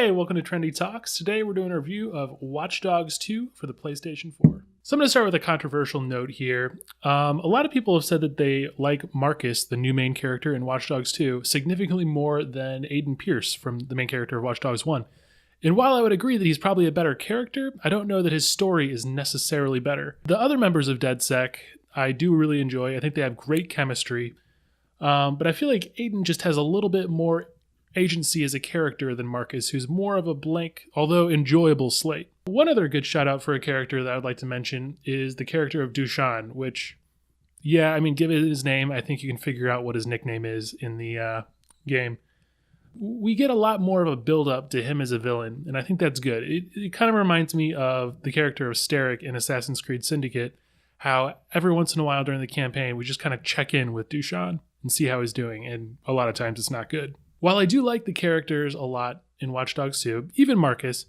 Hey, welcome to Trendy Talks. Today we're doing a review of Watch Dogs 2 for the PlayStation 4. So I'm going to start with a controversial note here. A lot of people have said that they like Marcus, the new main character in Watch Dogs 2, significantly more than Aiden Pierce from the main character of Watch Dogs 1. And while I would agree that he's probably a better character, I don't know that his story is necessarily better. The other members of DedSec I do really enjoy. I think they have great chemistry. But I feel like Aiden just has a little bit more agency as a character than Marcus, who's more of a blank, although enjoyable slate. One other good shout out for a character that I would like to mention is the character of Dushan, which, given his name, I think you can figure out what his nickname is in the game. We get a lot more of a build up to him as a villain, and I think that's good. It kind of reminds me of the character of Starrick in Assassin's Creed Syndicate, how every once in a while during the campaign, we just kind of check in with Dushan and see how he's doing, and a lot of times it's not good. While I do like the characters a lot in Watch Dogs 2, even Marcus,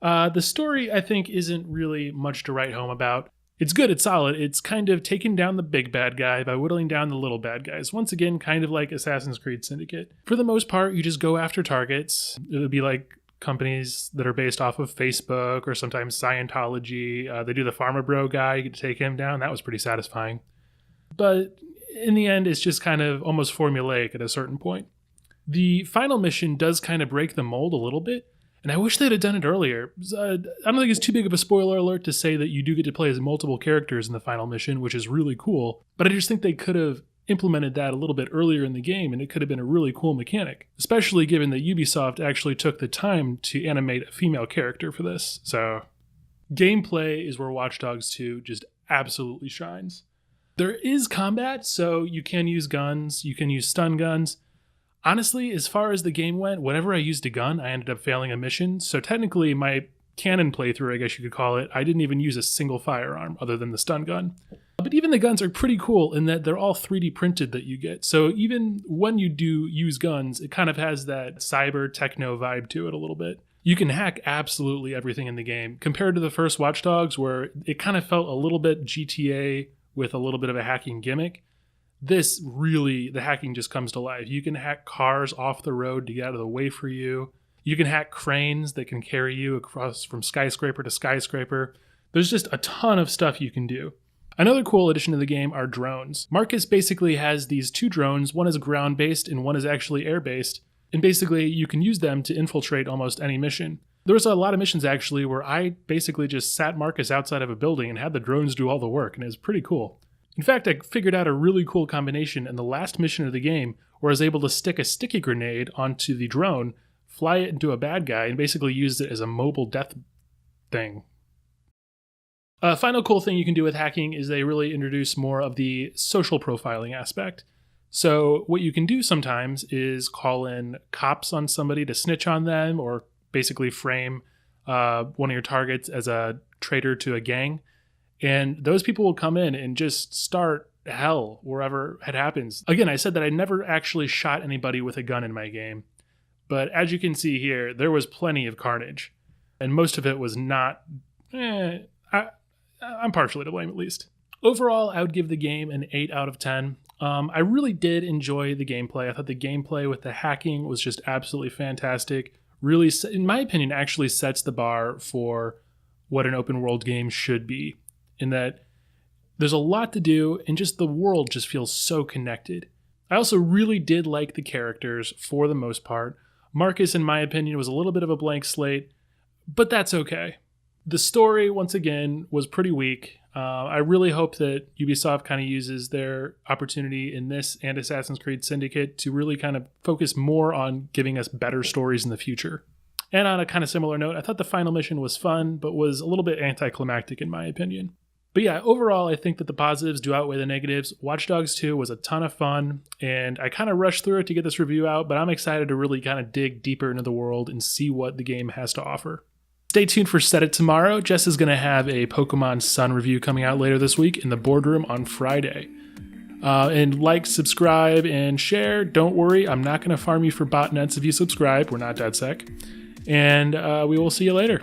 the story, I think, isn't really much to write home about. It's good, it's solid. It's kind of taking down the big bad guy by whittling down the little bad guys. Once again, kind of like Assassin's Creed Syndicate. For the most part, you just go after targets. It would be like companies that are based off of Facebook or sometimes Scientology. They do the Pharma Bro guy. You get to take him down. That was pretty satisfying. But in the end, it's just kind of almost formulaic at a certain point. The final mission does kind of break the mold a little bit, and I wish they'd have done it earlier. I don't think it's too big of a spoiler alert to say that you do get to play as multiple characters in the final mission, which is really cool, but I just think they could have implemented that a little bit earlier in the game, and it could have been a really cool mechanic, especially given that Ubisoft actually took the time to animate a female character for this. So, gameplay is where Watch Dogs 2 just absolutely shines. There is combat, so you can use guns, you can use stun guns. Honestly, as far as the game went, whenever I used a gun, I ended up failing a mission. So technically, my canon playthrough, I guess you could call it, I didn't even use a single firearm other than the stun gun. But even the guns are pretty cool in that they're all 3D printed that you get. So even when you do use guns, it kind of has that cyber techno vibe to it a little bit. You can hack absolutely everything in the game. Compared to the first Watch Dogs, where it kind of felt a little bit GTA with a little bit of a hacking gimmick. This really, the hacking just comes to life. You can hack cars off the road to get out of the way for you. You can hack cranes that can carry you across from skyscraper to skyscraper. There's just a ton of stuff you can do. Another cool addition to the game are drones. Marcus basically has these two drones. One is ground-based and one is actually air-based. And basically, you can use them to infiltrate almost any mission. There was a lot of missions actually where I basically just sat Marcus outside of a building and had the drones do all the work, and it was pretty cool. In fact, I figured out a really cool combination in the last mission of the game where I was able to stick a sticky grenade onto the drone, fly it into a bad guy, and basically use it as a mobile death thing. A final cool thing you can do with hacking is they really introduce more of the social profiling aspect. So what you can do sometimes is call in cops on somebody to snitch on them or basically frame one of your targets as a traitor to a gang. And those people will come in and just start hell wherever it happens. Again, I said that I never actually shot anybody with a gun in my game. But as you can see here, there was plenty of carnage. And most of it was not... I'm partially to blame, at least. Overall, I would give the game an 8 out of 10. I really did enjoy the gameplay. I thought the gameplay with the hacking was just absolutely fantastic. Really, in my opinion, actually sets the bar for what an open world game should be. In that there's a lot to do and just the world just feels so connected. I also really did like the characters for the most part. Marcus, in my opinion, was a little bit of a blank slate, but that's okay. The story, once again, was pretty weak. I really hope that Ubisoft kind of uses their opportunity in this and Assassin's Creed Syndicate to really kind of focus more on giving us better stories in the future. And on a kind of similar note, I thought the final mission was fun, but was a little bit anticlimactic in my opinion. But yeah, overall, I think that the positives do outweigh the negatives. Watch Dogs 2 was a ton of fun, and I kind of rushed through it to get this review out, but I'm excited to really kind of dig deeper into the world and see what the game has to offer. Stay tuned for Set It Tomorrow. Jess is going to have a Pokemon Sun review coming out later this week in the boardroom on Friday. And like, subscribe, and share. Don't worry, I'm not going to farm you for botnets if you subscribe. We're not DedSec. And we will see you later.